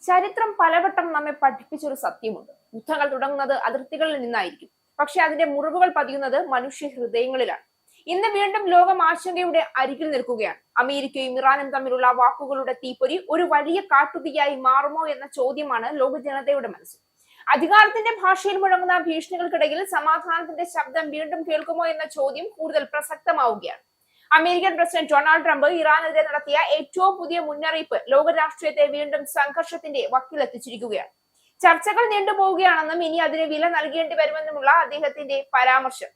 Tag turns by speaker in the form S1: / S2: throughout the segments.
S1: ചരിത്രം പലവട്ടം നമ്മെ പഠിപ്പിച്ചൊരു സത്യമുണ്ട്. യുദ്ധങ്ങൾ തുടങ്ങുന്നത് അതിർത്തികളിൽ നിന്നായിരിക്കും, പക്ഷെ അതിന്റെ മുറിവുകൾ പതിയുന്നത് മനുഷ്യ ഹൃദയങ്ങളിലാണ്. ഇന്ന് വീണ്ടും ലോകം ആശങ്കയുടെ അരികിൽ നിൽക്കുകയാണ്. അമേരിക്കയും ഇറാനും തമ്മിലുള്ള വാക്കുകളുടെ തീപ്പൊരി ഒരു വലിയ കാട്ടുതീയായി മാറുമോ എന്ന ചോദ്യമാണ് ലോക ജനതയുടെ മനസ്സിൽ. അധികാരത്തിന്റെ ഭാഷയിൽ മുഴങ്ങുന്ന ഭീഷണികൾക്കിടയിൽ സമാധാനത്തിന്റെ ശബ്ദം വീണ്ടും കേൾക്കുമോ എന്ന ചോദ്യം കൂടുതൽ പ്രസക്തമാവുകയാണ്. അമേരിക്കൻ പ്രസിഡന്റ് ഡൊണാൾഡ് ട്രംപ് ഇറാനെതിരെ നടത്തിയ ഏറ്റവും പുതിയ മുന്നറിയിപ്പ് ലോക രാഷ്ട്രീയത്തെ വീണ്ടും സംഘർഷത്തിന്റെ വക്കിലെത്തിച്ചിരിക്കുകയാണ്. ചർച്ചകൾ നീണ്ടുപോവുകയാണെന്നും ഇനി അതിന് വില നൽകേണ്ടി വരുമെന്നുമുള്ള അദ്ദേഹത്തിന്റെ പരാമർശം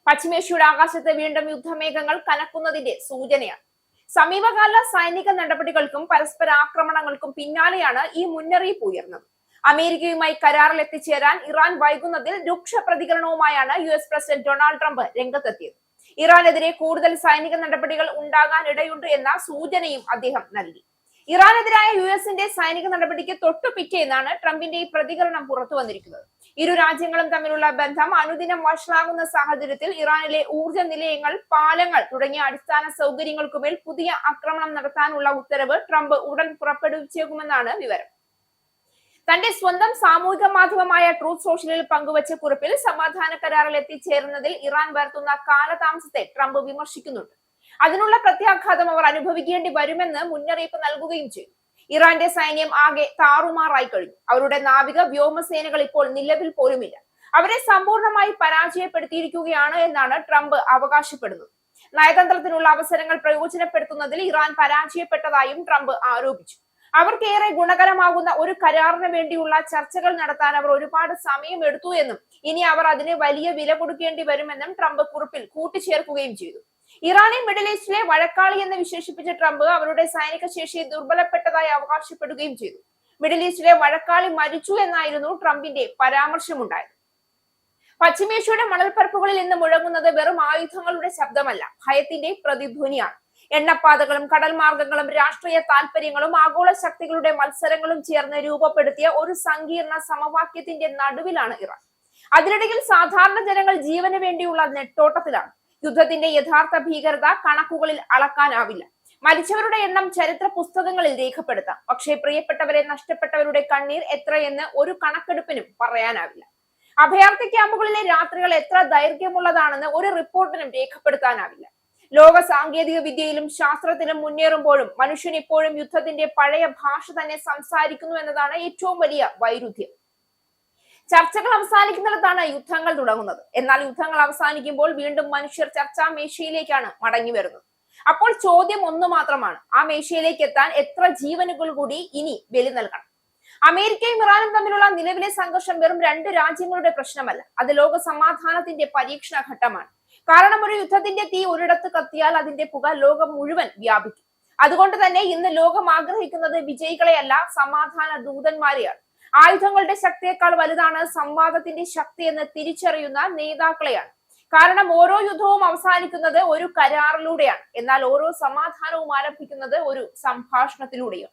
S1: പശ്ചിമേഷ്യയുടെ ആകാശത്ത് വീണ്ടും യുദ്ധമേഘങ്ങൾ കനക്കുന്നതിന്റെ സൂചനയാണ്. സമീപകാല സൈനിക നടപടികൾക്കും പരസ്പര ആക്രമണങ്ങൾക്കും പിന്നാലെയാണ് ഈ മുന്നറിയിപ്പ് ഉയർന്നത്. അമേരിക്കയുമായി കരാറിൽ എത്തിച്ചേരാൻ ഇറാൻ വൈകുന്നതിൽ രൂക്ഷ പ്രതികരണവുമായാണ് US പ്രസിഡന്റ് ഡൊണാൾഡ് ട്രംപ് രംഗത്തെത്തിയത്. ഇറാനെതിരെ കൂടുതൽ സൈനിക നടപടികൾ ഉണ്ടാകാൻ ഇടയുണ്ട് എന്ന സൂചനയും അദ്ദേഹം നൽകി. ഇറാനെതിരായ US സൈനിക നടപടിക്ക് തൊട്ടു പിറ്റേന്നാണ് ട്രംപിന്റെ ഈ പ്രതികരണം പുറത്തു വന്നിരിക്കുന്നത്. ഇരു രാജ്യങ്ങളും തമ്മിലുള്ള ബന്ധം അനുദിനം വഷളാകുന്ന സാഹചര്യത്തിൽ ഇറാനിലെ ഊർജ്ജ നിലയങ്ങൾ, പാലങ്ങൾ തുടങ്ങിയ അടിസ്ഥാന സൗകര്യങ്ങൾക്കുമേൽ പുതിയ ആക്രമണം നടത്താനുള്ള ഉത്തരവ് ട്രംപ് ഉടൻ പുറപ്പെടുവിച്ചേക്കുമെന്നാണ് വിവരം. തന്റെ സ്വന്തം സാമൂഹിക മാധ്യമമായ ട്രൂത്ത് സോഷ്യലിൽ പങ്കുവച്ച കുറിപ്പിൽ സമാധാന കരാറിൽ എത്തിച്ചേരുന്നതിൽ ഇറാൻ വരുത്തുന്ന കാലതാമസത്തെ ട്രംപ് വിമർശിക്കുന്നുണ്ട്. അതിനുള്ള പ്രത്യാഘാതം അവർ അനുഭവിക്കേണ്ടി വരുമെന്ന് മുന്നറിയിപ്പ് നൽകുകയും ചെയ്തു. ഇറാന്റെ സൈന്യം ആകെ താറുമാറായി കഴിഞ്ഞു. അവരുടെ നാവിക വ്യോമസേനകൾ ഇപ്പോൾ നിലവിൽ പോലുമില്ല. അവരെ സമ്പൂർണമായി പരാജയപ്പെടുത്തിയിരിക്കുകയാണ് എന്നാണ് ട്രംപ് അവകാശപ്പെടുന്നത്. നയതന്ത്രത്തിനുള്ള അവസരങ്ങൾ പ്രയോജനപ്പെടുത്തുന്നതിൽ ഇറാൻ പരാജയപ്പെട്ടതായും ട്രംപ് ആരോപിച്ചു. അവർക്കേറെ ഗുണകരമാകുന്ന ഒരു കരാറിന് വേണ്ടിയുള്ള ചർച്ചകൾ നടത്താൻ അവർ ഒരുപാട് സമയം എടുത്തു എന്നും ഇനി അവർ അതിന് വലിയ വില കൊടുക്കേണ്ടി വരുമെന്നും ട്രംപ് കുറിപ്പിൽ കൂട്ടിച്ചേർക്കുകയും ചെയ്തു. ഇറാനെ മിഡിൽ ഈസ്റ്റിലെ വഴക്കാളി എന്ന് വിശേഷിപ്പിച്ച ട്രംപ് അവരുടെ സൈനിക ശേഷി ദുർബലപ്പെട്ടതായി അവകാശപ്പെടുകയും ചെയ്തു. മിഡിൽ ഈസ്റ്റിലെ വഴക്കാളി മരിച്ചു എന്നായിരുന്നു ട്രംപിന്റെ പരാമർശമുണ്ടായത്. പശ്ചിമേഷ്യയുടെ മണൽപ്പരപ്പുകളിൽ നിന്ന് മുഴങ്ങുന്നത് വെറും ആയുധങ്ങളുടെ ശബ്ദമല്ല, ഭയത്തിന്റെ പ്രതിധ്വനിയാണ്. എണ്ണപ്പാതകളും കടൽ മാർഗങ്ങളും രാഷ്ട്രീയ താല്പര്യങ്ങളും ആഗോള ശക്തികളുടെ മത്സരങ്ങളും ചേർന്ന് രൂപപ്പെടുത്തിയ ഒരു സങ്കീർണ സമവാക്യത്തിന്റെ നടുവിലാണ് ഇറാൻ. അതിനിടയിൽ സാധാരണ ജനങ്ങൾ ജീവന് വേണ്ടിയുള്ള നെട്ടോട്ടത്തിലാണ്. യുദ്ധത്തിന്റെ യഥാർത്ഥ ഭീകരത കണക്കുകളിൽ അളക്കാനാവില്ല. മരിച്ചവരുടെ എണ്ണം ചരിത്ര പുസ്തകങ്ങളിൽ രേഖപ്പെടുത്താം, പക്ഷേ പ്രിയപ്പെട്ടവരെ നഷ്ടപ്പെട്ടവരുടെ കണ്ണീർ എത്രയെന്ന് ഒരു കണക്കെടുപ്പിനും പറയാനാവില്ല. അഭയാർത്ഥി ക്യാമ്പുകളിലെ രാത്രികൾ എത്ര ദൈർഘ്യമുള്ളതാണെന്ന് ഒരു റിപ്പോർട്ടിനും രേഖപ്പെടുത്താനാവില്ല. ലോക സാങ്കേതിക വിദ്യയിലും ശാസ്ത്രത്തിലും മുന്നേറുമ്പോഴും മനുഷ്യൻ ഇപ്പോഴും യുദ്ധത്തിന്റെ പഴയ ഭാഷ തന്നെ സംസാരിക്കുന്നു എന്നതാണ് ഏറ്റവും വലിയ വൈരുദ്ധ്യം. ചർച്ചകൾ അവസാനിക്കുന്നിടത്താണ് യുദ്ധങ്ങൾ തുടങ്ങുന്നത്. എന്നാൽ യുദ്ധങ്ങൾ അവസാനിക്കുമ്പോൾ വീണ്ടും മനുഷ്യർ ചർച്ചാ മേശയിലേക്കാണ് മടങ്ങി വരുന്നത്. അപ്പോൾ ചോദ്യം ഒന്നു മാത്രമാണ്: ആ മേശയിലേക്ക് എത്താൻ എത്ര ജീവനുകൾ കൂടി ഇനി ബലി നൽകണം? അമേരിക്കയും ഇറാനും തമ്മിലുള്ള നിലവിലെ സംഘർഷം വെറും രണ്ട് രാജ്യങ്ങളുടെ പ്രശ്നമല്ല, അത് ലോക സമാധാനത്തിന്റെ പരീക്ഷണ ഘട്ടമാണ്. കാരണം ഒരു യുദ്ധത്തിന്റെ തീ ഒരിടത്ത് കത്തിയാൽ അതിന്റെ പുക ലോകം മുഴുവൻ വ്യാപിക്കും. അതുകൊണ്ട് തന്നെ ഇന്ന് ലോകം ആഗ്രഹിക്കുന്നത് വിജയികളെയല്ല, സമാധാന ദൂതന്മാരെയാണ്. ആയുധങ്ങളുടെ ശക്തിയേക്കാൾ വലുതാണ് സംവാദത്തിന്റെ ശക്തി എന്ന് തിരിച്ചറിയുന്ന നേതാക്കളെയാണ്. കാരണം ഓരോ യുദ്ധവും അവസാനിക്കുന്നത് ഒരു കരാറിലൂടെയാണ്, എന്നാൽ ഓരോ സമാധാനവും ആരംഭിക്കുന്നത് ഒരു സംഭാഷണത്തിലൂടെയും.